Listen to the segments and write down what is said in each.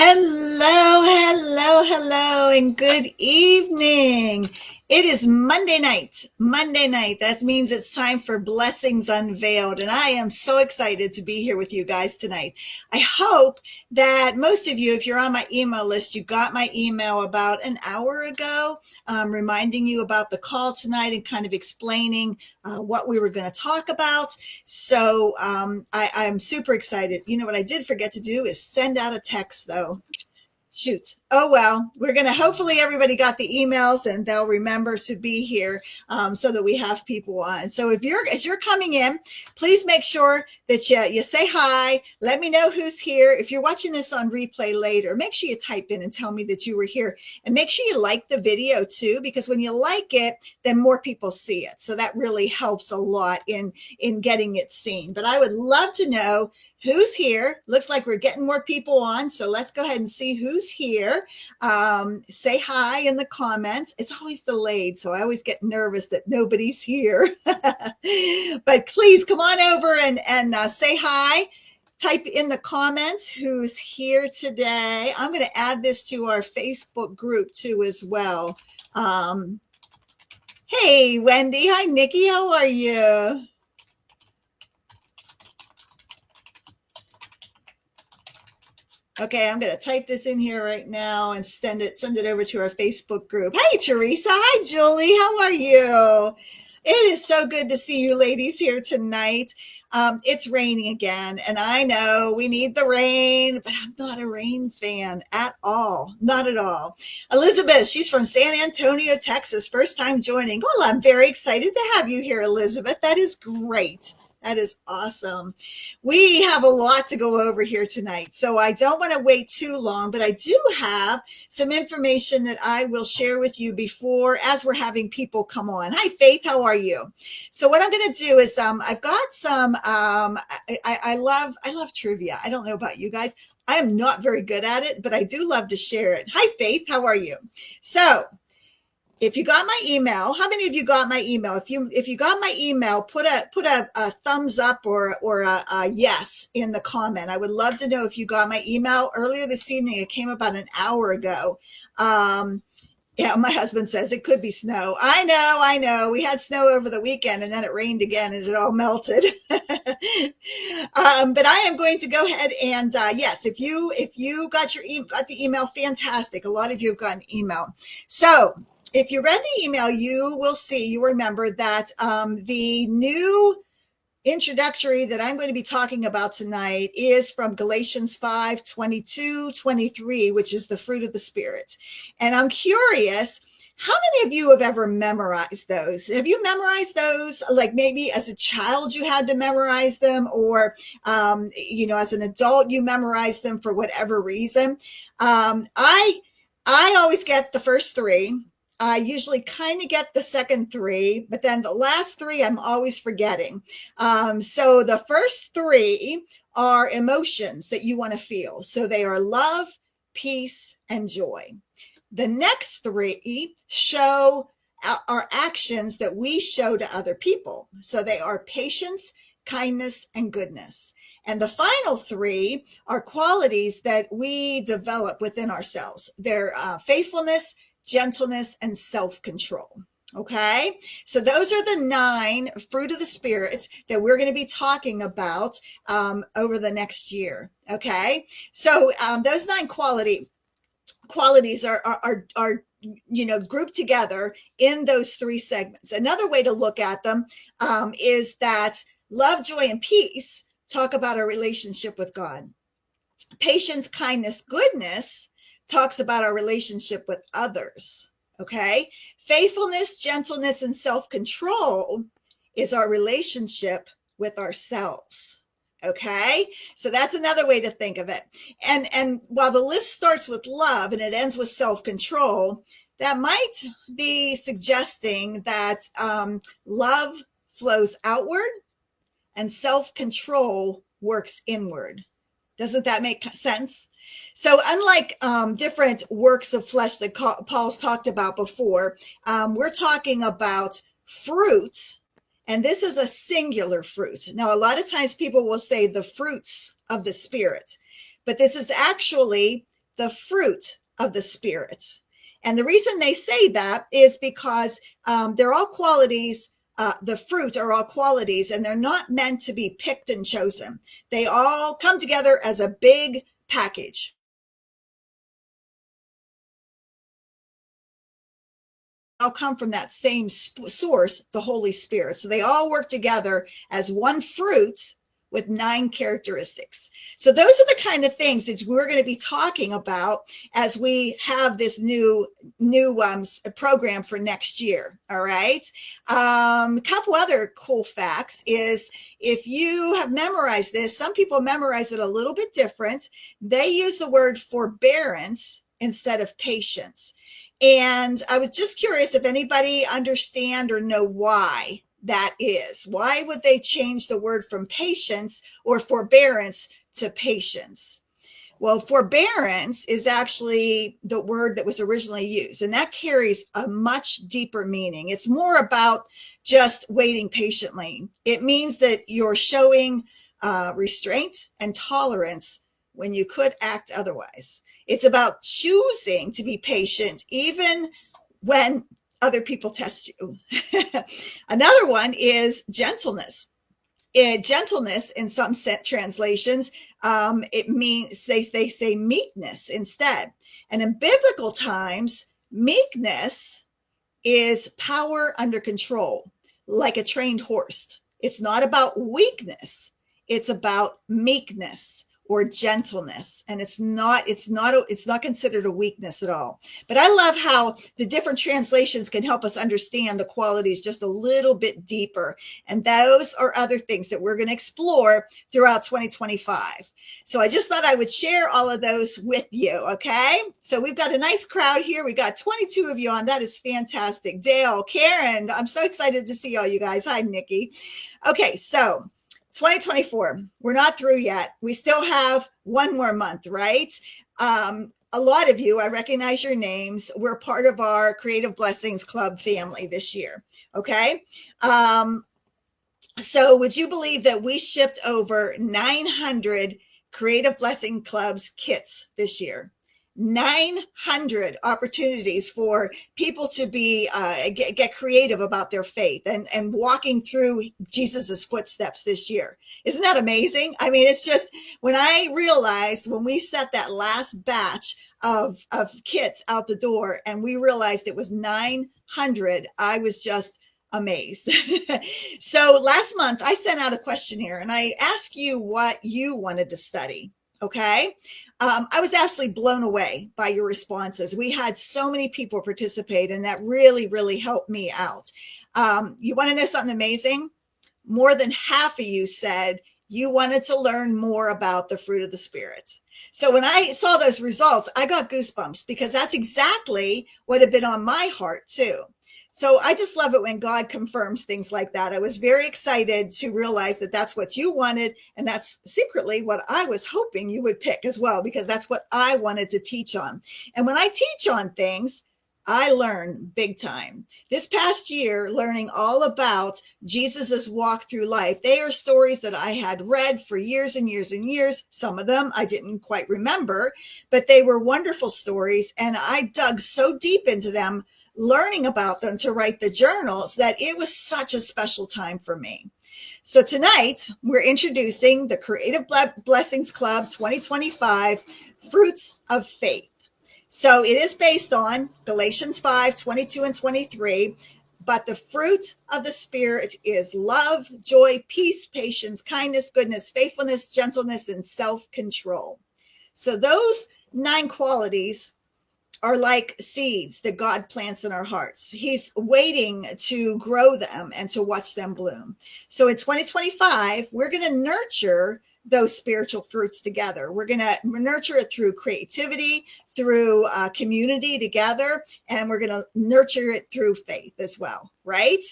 Hello, and good evening. It is Monday night. That means it's time for Blessings Unveiled. And I am so excited to be here with you guys tonight. I hope that most of you, if you're on my email list, you got my email about an hour ago, reminding you about the call tonight and kind of explaining what we were going to talk about. So I'm super excited. You know what I did forget to do is send out a text though. Shoot. Oh, well, we're going to hopefully everybody got the emails and they'll remember to be here so that we have people on. So as you're coming in, please make sure that you say hi. Let me know who's here. If you're watching this on replay later, make sure you type in and tell me that you were here, and make sure you like the video too, because when you like it, then more people see it. So that really helps a lot in getting it seen. But I would love to know who's here. Looks like we're getting more people on. So let's go ahead and see who's here. Say hi in the comments. It's always delayed, so I always get nervous that nobody's here. But please come on over and say hi. Type in the comments who's here today. I'm going to add this to our Facebook group too as well. Hey, Wendy. Hi, Nikki. How are you? Okay, I'm going to type this in here right now and send it over to our Facebook group. Hey, Teresa. Hi, Julie. How are you? It is so good to see you ladies here tonight. It's raining again, and I know we need the rain, but I'm not a rain fan at all. Not at all. Elizabeth, she's from San Antonio, Texas. First time joining. Well, I'm very excited to have you here, Elizabeth. That is great. That is awesome. We have a lot to go over here tonight, so I don't want to wait too long, but I do have some information that I will share with you as we're having people come on. Hi, Faith. How are you? So what I'm going to do is I've got some, I love trivia. I don't know about you guys. I am not very good at it, but I do love to share it. Hi, Faith. How are you? So if you got my email, how many of you got my email? If you got my email, put a thumbs up or a yes in the comment. I would love to know if you got my email earlier this evening. It came about an hour ago. Yeah, my husband says it could be snow. I know. We had snow over the weekend and then it rained again and it all melted. But I am going to go ahead and yes, if you got the email, fantastic. A lot of you have gotten email. So if you read the email, you remember that the new introductory that I'm going to be talking about tonight is from Galatians 5:22-23, which is the fruit of the Spirit. And I'm curious, how many of you have ever memorized those? Have you memorized those? Like maybe as a child you had to memorize them, or as an adult you memorized them for whatever reason. I always get the first three. I usually kind of get the second three, but then the last three I'm always forgetting. So the first three are emotions that you want to feel. So they are love, peace, and joy. The next three are actions that we show to other people. So they are patience, kindness, and goodness. And the final three are qualities that we develop within ourselves. They're faithfulness, gentleness, and self-control. Okay, so those are the 9 fruit of the spirits that we're going to be talking about over the next year. Okay, so those 9 qualities are grouped together in those 3 segments. Another way to look at them is that love, joy, and peace talk about our relationship with God. Patience, kindness, goodness talks about our relationship with others. Okay. Faithfulness, gentleness, and self-control is our relationship with ourselves. Okay. So that's another way to think of it. And while the list starts with love and it ends with self-control, that might be suggesting that love flows outward and self-control works inward. Doesn't that make sense? So unlike different works of flesh that Paul's talked about before, we're talking about fruit, and this is a singular fruit. Now, a lot of times people will say the fruits of the Spirit, but this is actually the fruit of the Spirit. And the reason they say that is because they're all qualities. The fruit are all qualities, and they're not meant to be picked and chosen. They all come together as a big package. All come from that same source, the Holy Spirit. So they all work together as one fruit with 9 characteristics. So those are the kind of things that we're going to be talking about as we have this new program for next year. All right. A couple other cool facts is, if you have memorized this, some people memorize it a little bit different. They use the word forbearance instead of patience. And I was just curious if anybody understand or know why that is. Why would they change the word from patience or forbearance to patience? Well, forbearance is actually the word that was originally used, and that carries a much deeper meaning. It's more about just waiting patiently. It means that you're showing restraint and tolerance when you could act otherwise. It's about choosing to be patient even when other people test you. Another one is gentleness. Gentleness in some translations, it means they say meekness instead. And in biblical times, meekness is power under control, like a trained horse. It's not about weakness. It's about meekness or gentleness, and it's not considered a weakness at all. But I love how the different translations can help us understand the qualities just a little bit deeper, and those are other things that we're going to explore throughout 2025. So I just thought I would share all of those with you. Okay, so we've got a nice crowd here. We got 22 of you on. That is fantastic. Dale, Karen, I'm so excited to see all you guys. Hi, Nikki. Okay, so 2024, we're not through yet. We still have one more month, right? A lot of you, I recognize your names. We're part of our Creative Blessings Club family this year, okay? So would you believe that we shipped over 900 Creative Blessing Clubs kits this year? 900 opportunities for people to be get creative about their faith and walking through Jesus's footsteps this year. Isn't that amazing? I mean, it's just, when I realized, when we set that last batch of kits out the door and we realized it was 900, I was just amazed. So last month I sent out a questionnaire and I asked you what you wanted to study. Okay. I was absolutely blown away by your responses. We had so many people participate, and that really, really helped me out. You want to know something amazing? More than half of you said you wanted to learn more about the fruit of the Spirit. So when I saw those results, I got goosebumps, because that's exactly what had been on my heart too. So I just love it when God confirms things like that. I was very excited to realize that that's what you wanted. And that's secretly what I was hoping you would pick as well, because that's what I wanted to teach on. And when I teach on things, I learn big time. This past year, learning all about Jesus's walk through life. They are stories that I had read for years and years and years. Some of them I didn't quite remember, but they were wonderful stories. And I dug so deep into them, learning about them to write the journals, that it was such a special time for me. So tonight we're introducing the Creative Blessings Club 2025 Fruits of Faith. So it is based on Galatians 5:22 and 23, but the fruit of the Spirit is love, joy, peace, patience, kindness, goodness, faithfulness, gentleness, and self-control. So those 9 qualities are like seeds that God plants in our hearts. He's waiting to grow them and to watch them bloom. So in 2025, we're going to nurture those spiritual fruits together. We're going to nurture it through creativity, through community together, and we're going to nurture it through faith as well, right?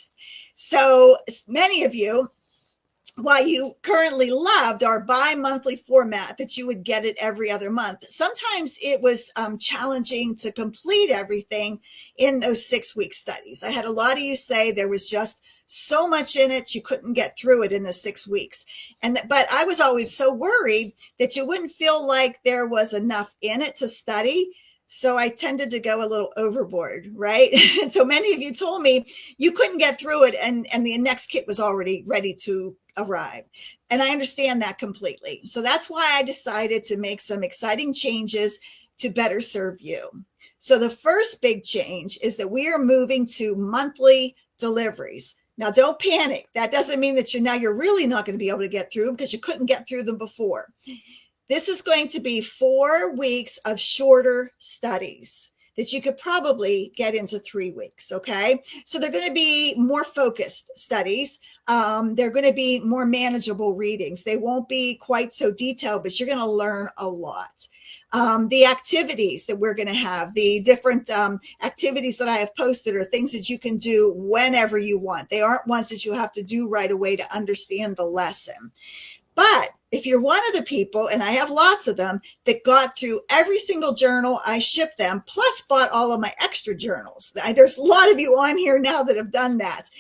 So many of you, while you currently loved our bi-monthly format that you would get it every other month, sometimes it was challenging to complete everything in those 6-week studies. I had a lot of you say there was just so much in it, you couldn't get through it in the 6 weeks. But I was always so worried that you wouldn't feel like there was enough in it to study. So I tended to go a little overboard, right? And so many of you told me you couldn't get through it, and the next kit was already ready to arrive. And I understand that completely. So that's why I decided to make some exciting changes to better serve you. So the first big change is that we are moving to monthly deliveries. Now, don't panic. That doesn't mean that you're really not going to be able to get through them because you couldn't get through them before. This is going to be 4 weeks of shorter studies that you could probably get into 3 weeks, okay? So they're going to be more focused studies. They're going to be more manageable readings. They won't be quite so detailed, but you're going to learn a lot. The activities that we're going to have, the different activities that I have posted are things that you can do whenever you want. They aren't ones that you have to do right away to understand the lesson. But if you're one of the people, and I have lots of them, that got through every single journal I shipped them, plus bought all of my extra journals, there's a lot of you on here now that have done that.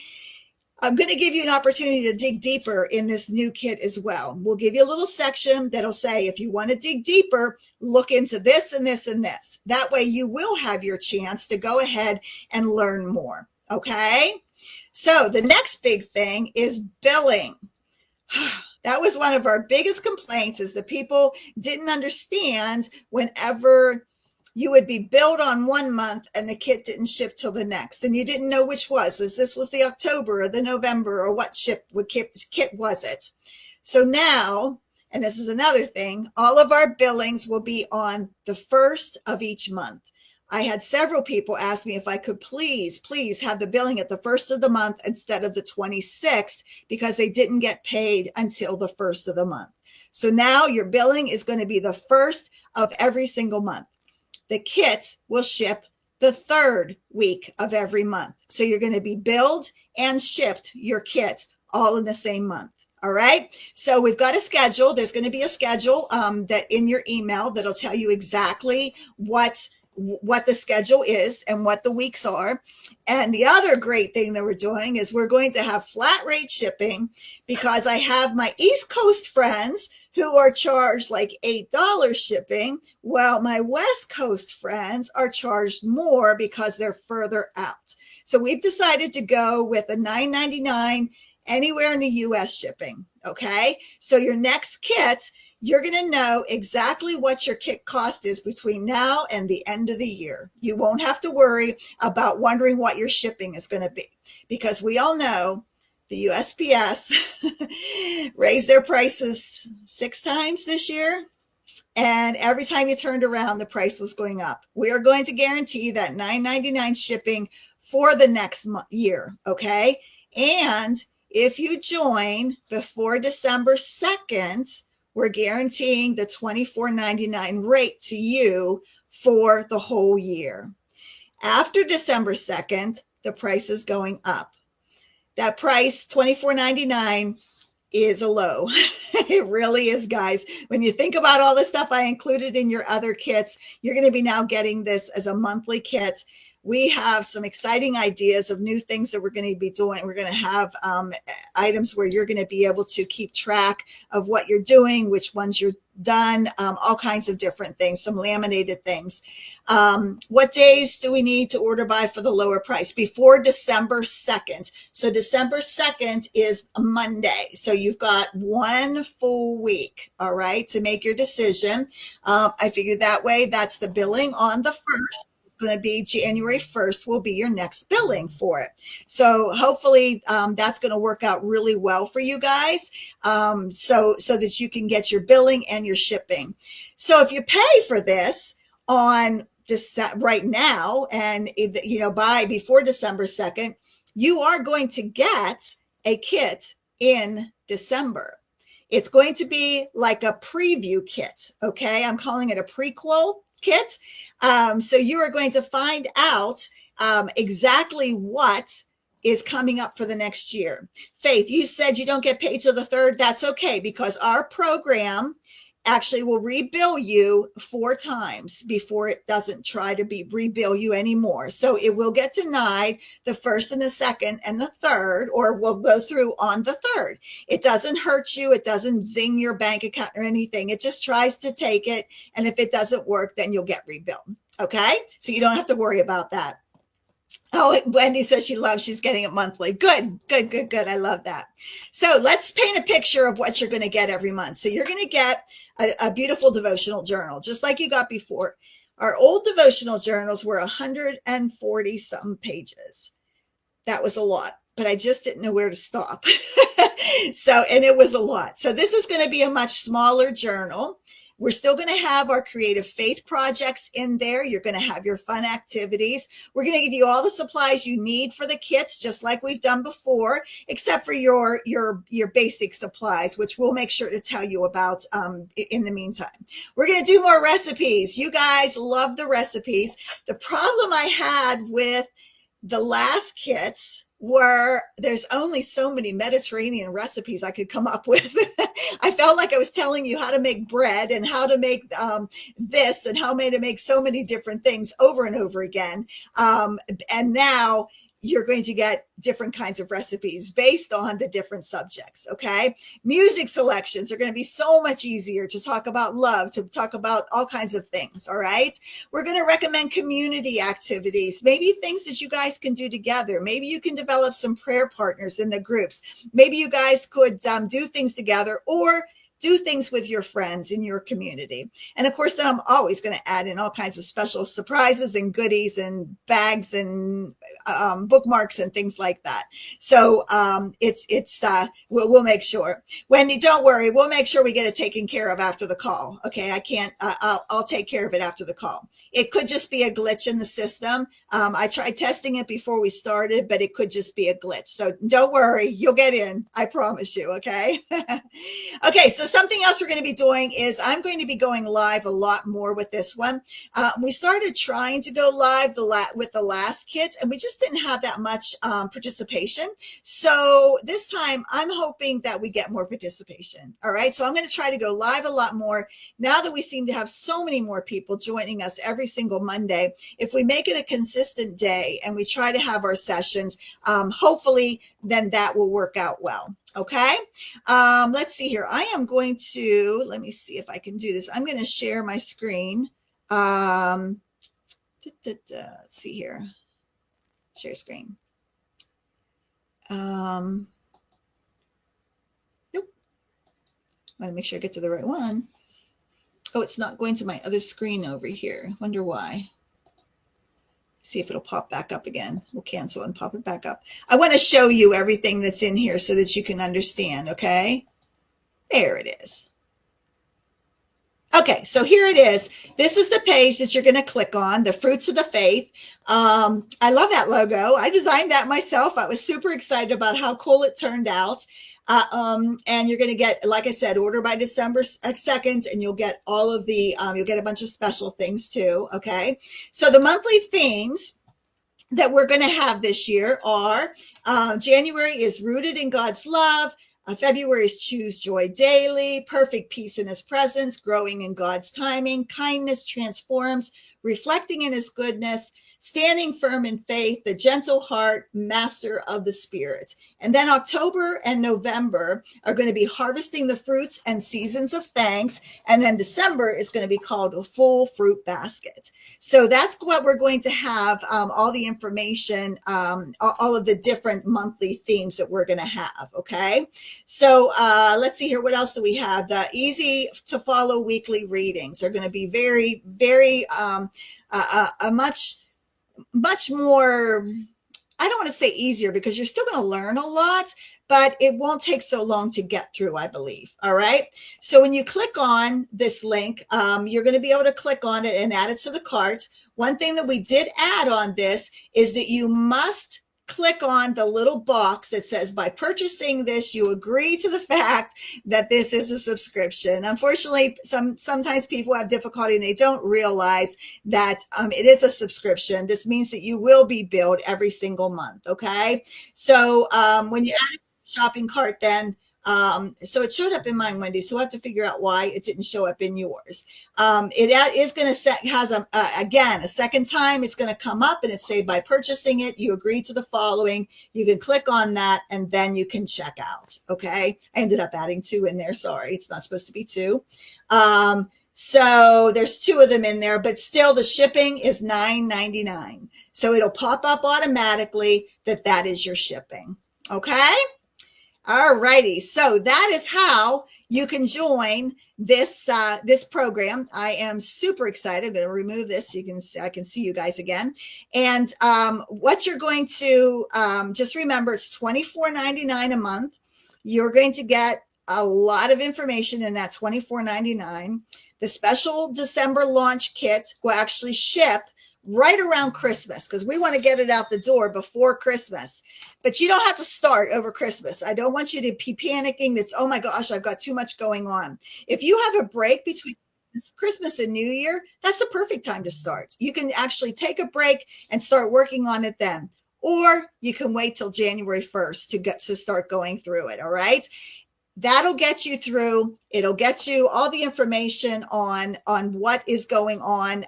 I'm going to give you an opportunity to dig deeper in this new kit as well. We'll give you a little section that'll say, if you want to dig deeper, look into this and this and this. That way you will have your chance to go ahead and learn more. Okay? So the next big thing is billing. That was one of our biggest complaints, is that people didn't understand whenever you would be billed on one month and the kit didn't ship till the next, and you didn't know which was. This was the October or the November, or what kit was it? So now, and this is another thing, all of our billings will be on the first of each month. I had several people ask me if I could please have the billing at the first of the month instead of the 26th, because they didn't get paid until the first of the month. So now your billing is going to be the first of every single month. The kit will ship the 3rd week of every month. So you're going to be billed and shipped your kit all in the same month. All right. So we've got a schedule. There's going to be a schedule that in your email that'll tell you exactly what the schedule is and what the weeks are. And the other great thing that we're doing is we're going to have flat rate shipping, because I have my East Coast friends who are charged like $8 shipping, while my West Coast friends are charged more because they're further out. So we've decided to go with a $9.99 anywhere in the US shipping. Okay. So your next kit, you're going to know exactly what your kit cost is between now and the end of the year. You won't have to worry about wondering what your shipping is going to be, because we all know the USPS raised their prices 6 times this year. And every time you turned around, the price was going up. We are going to guarantee that $9.99 shipping for the next year. Okay. And if you join before December 2nd, we're guaranteeing the $24.99 rate to you for the whole year. After December 2nd, the price is going up. That price, $24.99, is a low. It really is, guys. When you think about all the stuff I included in your other kits, you're going to be now getting this as a monthly kit. We have some exciting ideas of new things that we're going to be doing. We're going to have items where you're going to be able to keep track of what you're doing, which ones you're done, all kinds of different things, some laminated things. What days do we need to order by for the lower price? Before December 2nd. So December 2nd is a Monday. So you've got 1 full week, all right, to make your decision. I figured that way, that's the billing on the 1st. Going to be January 1st will be your next billing for it. So hopefully that's going to work out really well for you guys, so that you can get your billing and your shipping. So if you pay for this on right now, and before December 2nd, you are going to get a kit in December. It's going to be like a preview kit. Okay. I'm calling it a prequel kit. So you are going to find out exactly what is coming up for the next year. Faith, you said you don't get paid till the 3rd. That's okay, because our program actually will rebill you 4 times before it doesn't try to rebill you anymore. So it will get denied the first and the second and the third, or will go through on the third. It doesn't hurt you. It doesn't zing your bank account or anything. It just tries to take it. And if it doesn't work, then you'll get rebilled. Okay. So you don't have to worry about that. Oh, Wendy says she's getting it monthly. Good. I love that. So let's paint a picture of what you're going to get every month. So you're going to get a beautiful devotional journal, just like you got before. Our old devotional journals were 140 something pages. That was a lot, but I just didn't know where to stop. And it was a lot. So this is going to be a much smaller journal. We're still going to have our creative faith projects in there. You're going to have your fun activities. We're going to give you all the supplies you need for the kits, just like we've done before, except for your basic supplies, which we'll make sure to tell you about in the meantime. We're going to do more recipes. You guys love the recipes. The problem I had with the last kits were there's only so many Mediterranean recipes I could come up with. I felt like I was telling you how to make bread and how to make this and how to make so many different things over and over again. And now you're going to get different kinds of recipes based on the different subjects. Okay. Music selections are going to be so much easier to talk about love, to talk about all kinds of things. All right. We're going to recommend community activities, maybe things that you guys can do together. Maybe you can develop some prayer partners in the groups. Maybe you guys could do things together, or do things with your friends in your community. And of course, then I'm always going to add in all kinds of special surprises and goodies and bags and bookmarks and things like that. So we'll make sure. Wendy, don't worry. We'll make sure we get it taken care of after the call. Okay. I'll take care of it after the call. It could just be a glitch in the system. I tried testing it before we started, but it could just be a glitch. So don't worry. You'll get in. I promise you. Okay. Okay. So something else we're going to be doing is I'm going to be going live a lot more with this one. We started trying to go live with the last kit, and we just didn't have that much participation. So this time I'm hoping that we get more participation. All right. So I'm going to try to go live a lot more now that we seem to have so many more people joining us every single Monday. If we make it a consistent day and we try to have our sessions, hopefully then that will work out well. Okay. Let's see here. I am going to, let me see if I can do this. I'm going to share my screen. Let's see here. Share screen. Nope. I want to make sure I get to the right one. Oh, it's not going to my other screen over here. Wonder why. See if it'll pop back up again. We'll cancel and pop it back up. I want to show you everything that's in here so that you can understand. Okay. There it is. Okay, so here it is. This is the page that you're going to click on, the Fruits of the Faith. I love that logo. I designed that myself. I was super excited about how cool it turned out. And you're going to get, like I said, order by December 2nd, and you'll get all of the, you'll get a bunch of special things too. Okay. So the monthly themes that we're going to have this year are, January is Rooted in God's Love. February is Choose Joy Daily, Perfect Peace in His Presence, Growing in God's Timing, Kindness Transforms, Reflecting in His Goodness, Standing Firm in Faith, The Gentle Heart, Master of the Spirit. And then October and November are going to be Harvesting the Fruits and Seasons of Thanks. And then December is going to be called A Full Fruit Basket. So that's what we're going to have, all the information, all of the different monthly themes that we're going to have. Okay. So let's see here. What else do we have? The easy to follow weekly readings are going to be very, very, much more, I don't want to say easier, because you're still going to learn a lot, but it won't take so long to get through, I believe. All right. So when you click on this link, you're going to be able to click on it and add it to the cart. One thing that we did add on this is that you must click on the little box that says, by purchasing this, you agree to the fact that this is a subscription. Unfortunately, sometimes people have difficulty and they don't realize that it is a subscription. This means that you will be billed every single month. Okay. So when you add it to the shopping cart, then So it showed up in mine, Wendy. So we'll have to figure out why it didn't show up in yours. It is going to has again, a second time it's going to come up, and it's saved by purchasing it. You agree to the following. You can click on that, and then you can check out. Okay. I ended up adding 2 in there. Sorry. It's not supposed to be 2. So there's 2 of them in there, but still the shipping is $9.99. So it'll pop up automatically that is your shipping. Okay. All righty. So that is how you can join this program. I am super excited. I'm going to remove this so I can see you guys again. And what you're going to just remember, it's $24.99 a month. You're going to get a lot of information in that $24.99. The special December launch kit will actually ship right around Christmas, because we want to get it out the door before Christmas. But you don't have to start over Christmas. I don't want you to be panicking that, oh my gosh, I've got too much going on. If you have a break between Christmas and New Year, that's the perfect time to start. You can actually take a break and start working on it then. Or you can wait till January 1st to start going through it. All right. That'll get you through. It'll get you all the information on what is going on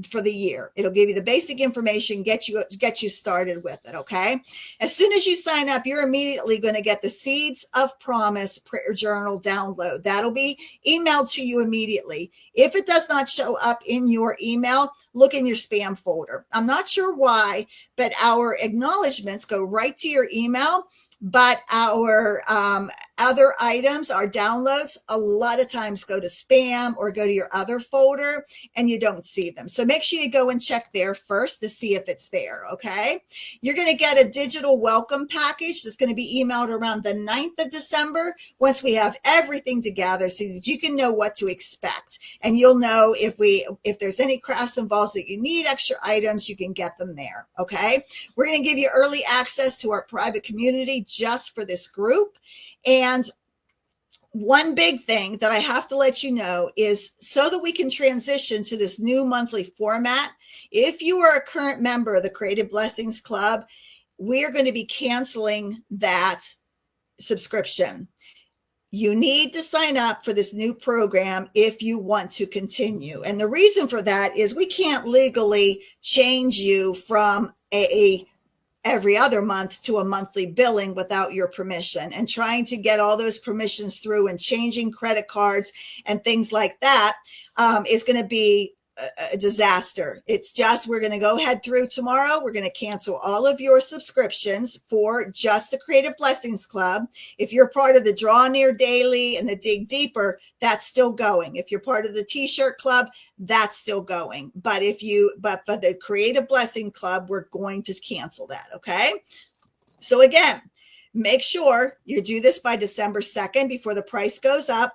for the year. It'll give you the basic information, get you started with it. Okay. As soon as you sign up, you're immediately going to get the Seeds of Promise prayer journal download. That'll be emailed to you immediately. If it does not show up in your email, look in your spam folder. I'm not sure why, but our acknowledgments go right to your email. But our other items, our downloads, a lot of times go to spam or go to your other folder and you don't see them. So make sure you go and check there first to see if it's there, okay? You're going to get a digital welcome package that's going to be emailed around the 9th of December once we have everything together so that you can know what to expect. And you'll know if there's any crafts involved that you need extra items, you can get them there, okay? We're going to give you early access to our private community just for this group. And one big thing that I have to let you know is so that we can transition to this new monthly format. If you are a current member of the Creative Blessings Club, we are going to be canceling that subscription. You need to sign up for this new program if you want to continue. And the reason for that is we can't legally change you from every other month to a monthly billing without your permission, and trying to get all those permissions through and changing credit cards and things like that is going to be a disaster. It's just, we're going to go ahead through tomorrow. We're going to cancel all of your subscriptions for just the Creative Blessings Club. If you're part of the Draw Near Daily and the Dig Deeper, that's still going. If you're part of the T-shirt club, that's still going. But for the Creative Blessing Club, we're going to cancel that. Okay. So again, make sure you do this by December 2nd before the price goes up.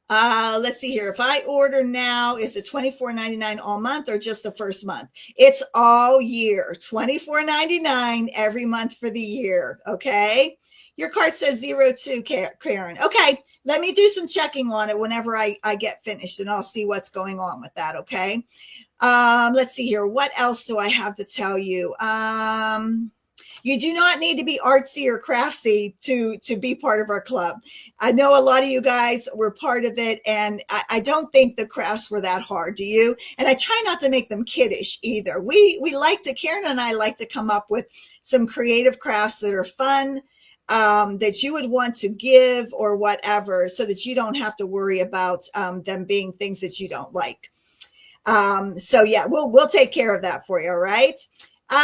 Let's see here. If I order now, is it $24.99 all month or just the first month? It's all year, $24.99 every month for the year. Okay. Your card says 02, Karen. Okay. Let me do some checking on it whenever I get finished, and I'll see what's going on with that. Okay. Let's see here. What else do I have to tell you? You do not need to be artsy or craftsy to be part of our club. I know a lot of you guys were part of it, and I don't think the crafts were that hard, do you? And I try not to make them kiddish either. Karen and I like to come up with some creative crafts that are fun, that you would want to give or whatever, so that you don't have to worry about them being things that you don't like. So yeah, we'll take care of that for you. All right.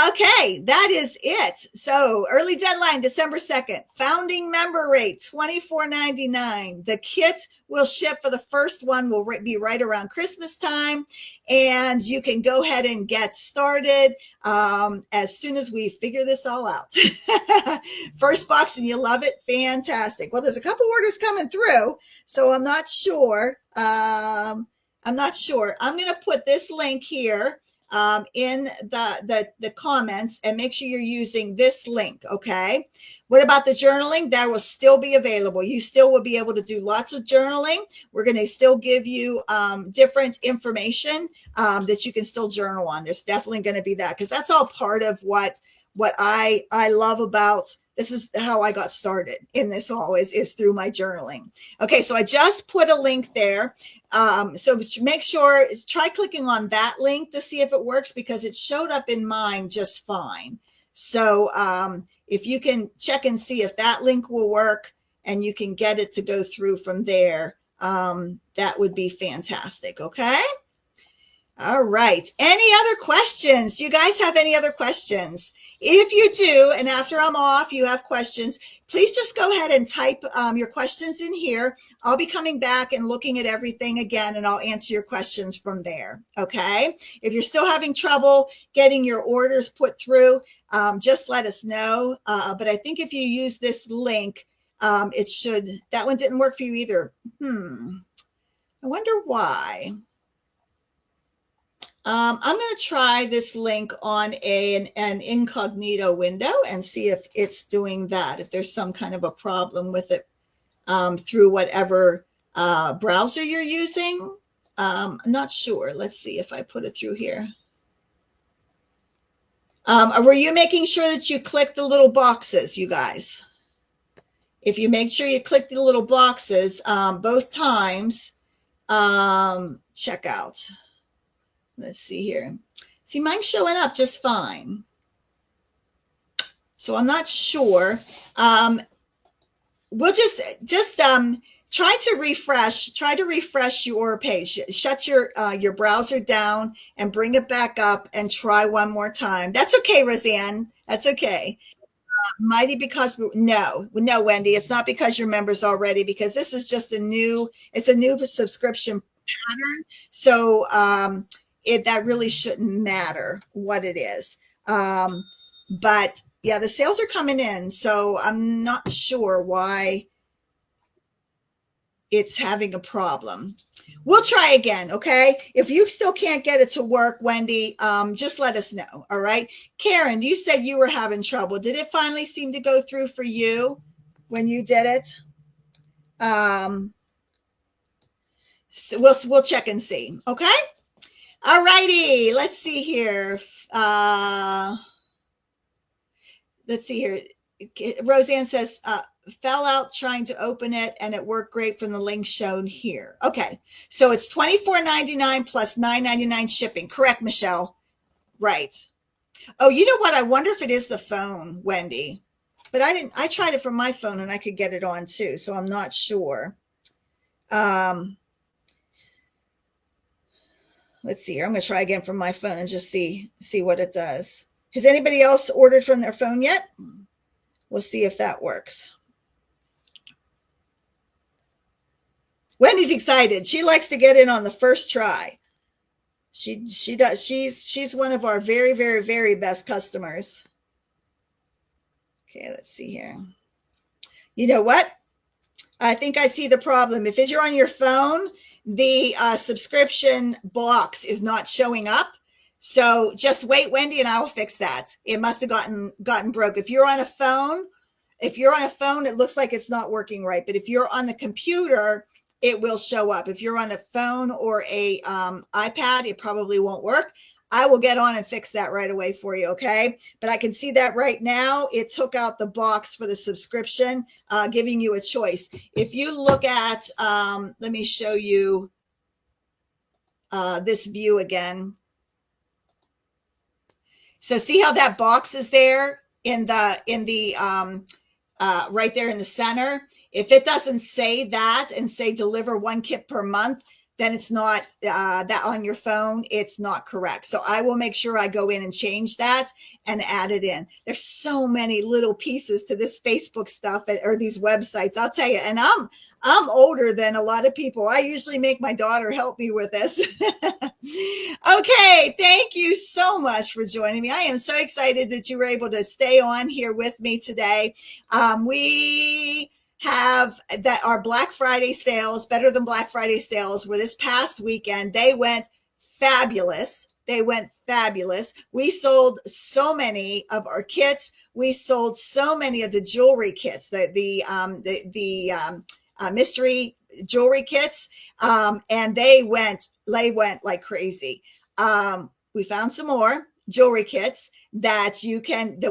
Okay, that is it. So early deadline, December 2nd. Founding member rate, $24.99. The kit will ship for the first one, will be right around Christmas time. And you can go ahead and get started as soon as we figure this all out. First box and you love it? Fantastic. Well, there's a couple orders coming through, so I'm not sure. I'm going to put this link here in the comments, and make sure you're using this link. Okay. What about the journaling? That will still be available. You still will be able to do lots of journaling. We're going to still give you different information that you can still journal on. There's definitely going to be that, because that's all part of what I love about This is how I got started in this always is through my journaling. Okay, so I just put a link there. So make sure, try clicking on that link to see if it works, because it showed up in mine just fine. So if you can check and see if that link will work and you can get it to go through from there, that would be fantastic. Okay. All right. Any other questions? Do you guys have any other questions? If you do, and after I'm off, you have questions, please just go ahead and type your questions in here. I'll be coming back and looking at everything again, and I'll answer your questions from there. Okay. If you're still having trouble getting your orders put through, just let us know. But I think if you use this link, it should, that one didn't work for you either. I wonder why. I'm going to try this link on an incognito window and see if it's doing that, if there's some kind of a problem with it through whatever browser you're using. I'm not sure. Let's see if I put it through here. Were you making sure that you click the little boxes, you guys? If you make sure you click the little boxes both times, check out. Let's see here. See, mine's showing up just fine. So I'm not sure. We'll just try to refresh your page. Shut your browser down and bring it back up and try one more time. That's okay, Roseanne. That's okay. Mighty because no, Wendy, it's not because you're members already, because this is just a new subscription pattern. So that really shouldn't matter what it is. But yeah, the sales are coming in, so I'm not sure why it's having a problem. We'll try again, okay? If you still can't get it to work, Wendy, just let us know, all right? Karen, you said you were having trouble. Did it finally seem to go through for you when you did it? So we'll check and see, okay? All righty, let's see here. Let's see here. Roseanne says, fell out trying to open it and it worked great from the link shown here. Okay, so it's $24.99 plus $9.99 shipping. Correct, Michelle? Right. Oh, you know what? I wonder if it is the phone, Wendy. But I tried it from my phone and I could get it on too, so I'm not sure. Let's see here. I'm going to try again from my phone and just see what it does. Has anybody else ordered from their phone yet? We'll see if that works. Wendy's excited. She likes to get in on the first try. She does. She's one of our very, very, very best customers. Okay, let's see here. You know what? I think I see the problem. If you're on your phone, the subscription box is not showing up. So just wait, Wendy, and I will fix that. It must have gotten broke. If you're on a phone, it looks like it's not working right. But if you're on the computer, it will show up. If you're on a phone or a iPad, it probably won't work. I will get on and fix that right away for you, okay? But I can see that right now, it took out the box for the subscription, giving you a choice. If you look at, let me show you this view again. So see how that box is there in the right there in the center? If it doesn't say that and say deliver 1 kit per month, then it's not that on your phone, it's not correct. So I will make sure I go in and change that and add it in. There's so many little pieces to this Facebook stuff or these websites, I'll tell you. And I'm older than a lot of people. I usually make my daughter help me with this. Okay, thank you so much for joining me. I am so excited that you were able to stay on here with me today. We have our Black Friday sales, Better Than Black Friday sales, were this past weekend. They went fabulous. We sold so many of our kits. We sold so many of the jewelry kits, the mystery jewelry kits, and they went like crazy. We found some more. jewelry kits that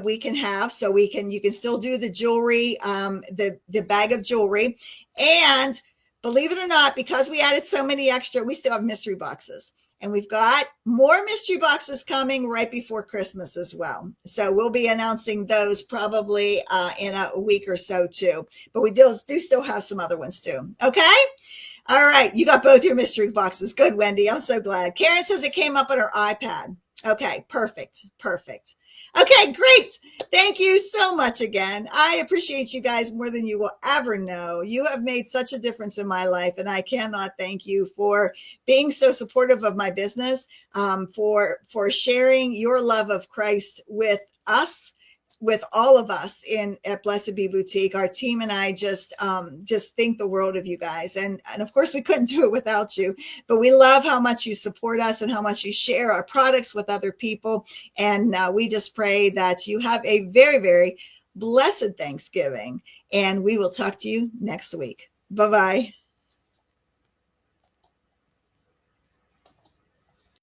we can have, so you can still do the jewelry, the bag of jewelry. And believe it or not, because we added so many extra, we still have mystery boxes. And we've got more mystery boxes coming right before Christmas as well. So we'll be announcing those probably in a week or so too. But we do still have some other ones too. Okay? All right. You got both your mystery boxes. Good, Wendy. I'm so glad. Karen says it came up on her iPad. Okay, perfect. Perfect. Okay, great. Thank you so much again. I appreciate you guys more than you will ever know. You have made such a difference in my life, and I cannot thank you for being so supportive of my business, for sharing your love of Christ with us, with all of us at Blessed Be Boutique. Our team and I just think the world of you guys. And of course we couldn't do it without you, but we love how much you support us and how much you share our products with other people. And we just pray that you have a very, very blessed Thanksgiving, and we will talk to you next week. Bye-bye.